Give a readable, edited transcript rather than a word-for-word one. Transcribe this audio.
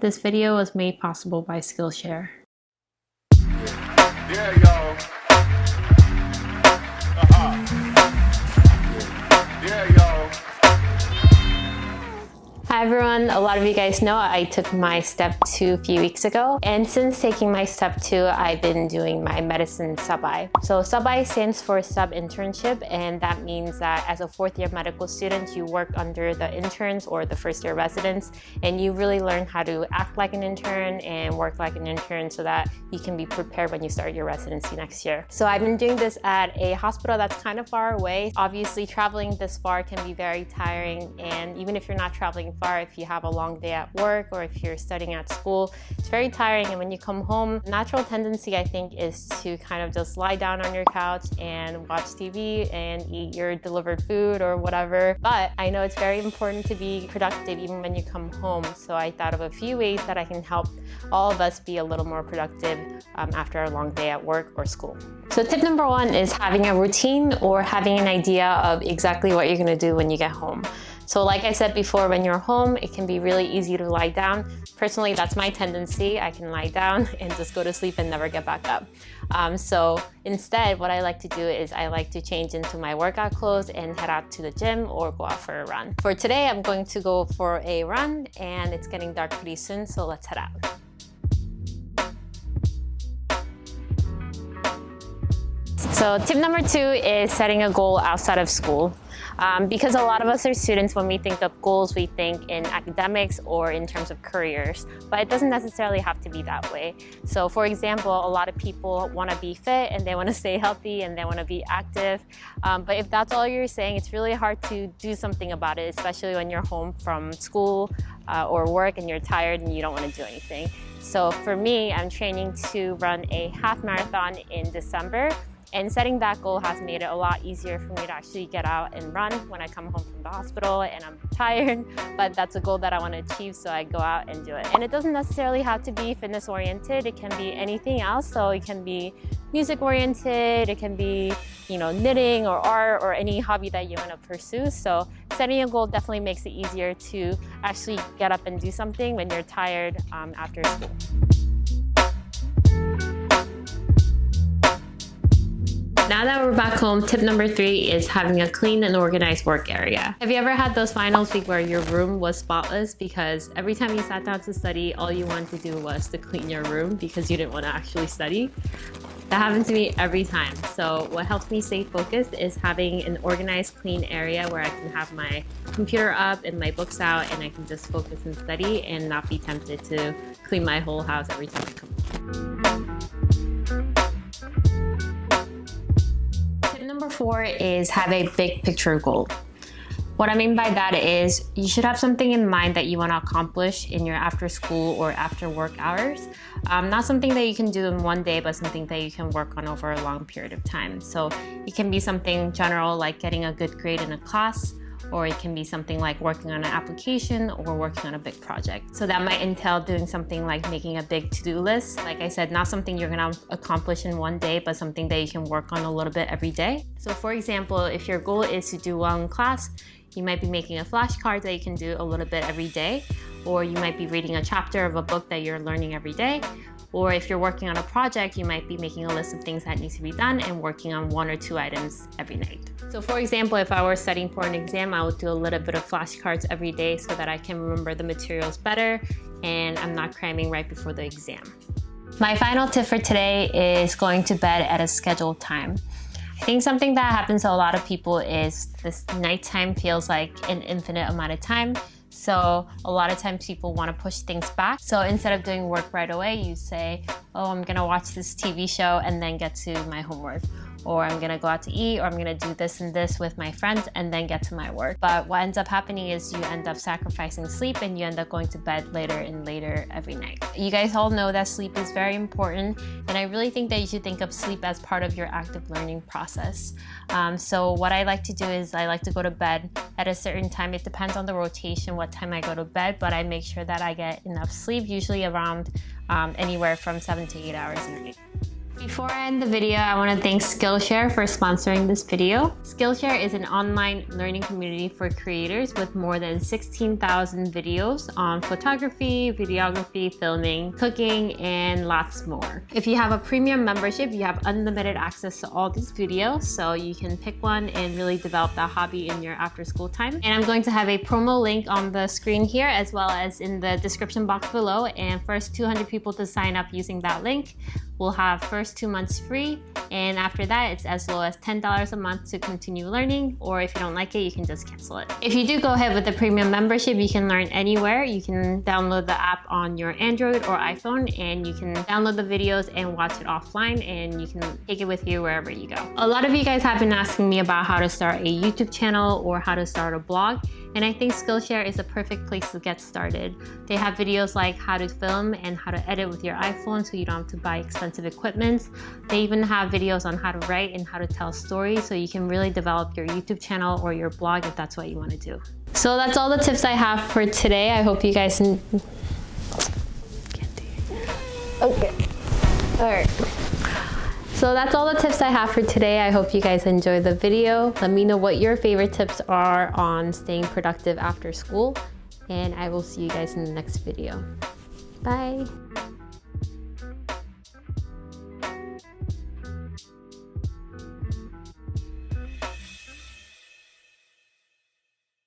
This video was made possible by Skillshare. Yeah, y'all. Yeah, y'all. Hi everyone, a lot of you guys know I took my step 2 a few weeks ago, and since taking my step 2 I've been doing my medicine sub-I. So sub-I stands for sub-internship, and that means that as a 4th year medical student you work under the interns or the 1st year residents, and you really learn how to act like an intern and work like an intern so that you can be prepared when you start your residency next year. So I've been doing this at a hospital that's kind of far away. Obviously traveling this far can be very tiring, and even if you're not traveling far, if you have a long day at work or if you're studying at school, it's very tiring. And when you come home, natural tendency I think is to kind of just lie down on your couch and watch TV and eat your delivered food or whatever. But I know it's very important to be productive even when you come home. So I thought of a few ways that I can help all of us be a little more productive after a long day at work or school. So tip number 1 is having a routine or having an idea of exactly what you're going to do when you get home. So like I said before, when you're home, it can be really easy to lie down. Personally, that's my tendency. I can lie down and just go to sleep and never get back up. So instead, what I like to do is I like to change into my workout clothes and head out to the gym or go out for a run. For today, I'm going to go for a run, and it's getting dark pretty soon, so let's head out. So tip number 2 is setting a goal outside of school. Because a lot of us are students, when we think of goals, we think in academics or in terms of careers, but it doesn't necessarily have to be that way. So for example, a lot of people want to be fit and they want to stay healthy and they want to be active. But if that's all you're saying, it's really hard to do something about it, especially when you're home from school or work and you're tired and you don't want to do anything. So for me, I'm training to run a half marathon in December. And setting that goal has made it a lot easier for me to actually get out and run when I come home from the hospital and I'm tired, but that's a goal that I want to achieve, so I go out and do it. And it doesn't necessarily have to be fitness oriented, it can be anything else. So it can be music oriented, it can be, knitting or art or any hobby that you want to pursue. So setting a goal definitely makes it easier to actually get up and do something when you're tired after school. Now that we're back home, tip number 3 is having a clean and organized work area. Have you ever had those finals week where your room was spotless because every time you sat down to study, all you wanted to do was to clean your room because you didn't want to actually study? That happens to me every time. So what helps me stay focused is having an organized, clean area where I can have my computer up and my books out and I can just focus and study and not be tempted to clean my whole house every time I come home. Number 4 is have a big picture goal. What I mean by that is you should have something in mind that you want to accomplish in your after school or after work hours. Not something that you can do in one day, but something that you can work on over a long period of time. So it can be something general like getting a good grade in a class, or it can be something like working on an application or working on a big project. So that might entail doing something like making a big to-do list. Like I said, not something you're gonna accomplish in one day, but something that you can work on a little bit every day. So for example, if your goal is to do well in class, you might be making a flashcard that you can do a little bit every day, or you might be reading a chapter of a book that you're learning every day. Or if you're working on a project, you might be making a list of things that need to be done and working on 1 or 2 items every night. So for example, if I were studying for an exam, I would do a little bit of flashcards every day so that I can remember the materials better and I'm not cramming right before the exam. My final tip for today is going to bed at a scheduled time. I think something that happens to a lot of people is this nighttime feels like an infinite amount of time. So a lot of times people want to push things back. So instead of doing work right away, you say, oh, I'm gonna watch this TV show and then get to my homework. Or I'm gonna go out to eat, or I'm gonna do this and this with my friends and then get to my work. But what ends up happening is you end up sacrificing sleep and you end up going to bed later and later every night. You guys all know that sleep is very important, and I really think that you should think of sleep as part of your active learning process. So what I like to do is I like to go to bed at a certain time. It depends on the rotation what time I go to bed, but I make sure that I get enough sleep, usually around anywhere from 7 to 8 hours a night. Before I end the video, I want to thank Skillshare for sponsoring this video. Skillshare is an online learning community for creators with more than 16,000 videos on photography, videography, filming, cooking, and lots more. If you have a premium membership, you have unlimited access to all these videos, so you can pick one and really develop that hobby in your after school time. And I'm going to have a promo link on the screen here as well as in the description box below, and first 200 people to sign up using that link will have first 2 months free, and after that it's as low as $10 a month to continue learning, or if you don't like it, you can just cancel it. If you do go ahead with the premium membership, you can learn anywhere. You can download the app on your Android or iPhone, and you can download the videos and watch it offline, and you can take it with you wherever you go. A lot of you guys have been asking me about how to start a YouTube channel or how to start a blog, and I think Skillshare is a perfect place to get started. They have videos like how to film and how to edit with your iPhone so you don't have to buy expensive equipment. They even have videos on how to write and how to tell stories, so you can really develop your YouTube channel or your blog if that's what you want to do. So that's all the tips I have for today. I hope you guys Okay. All right. So that's all the tips I have for today. I hope you guys enjoyed the video. Let me know what your favorite tips are on staying productive after school, and I will see you guys in the next video. Bye.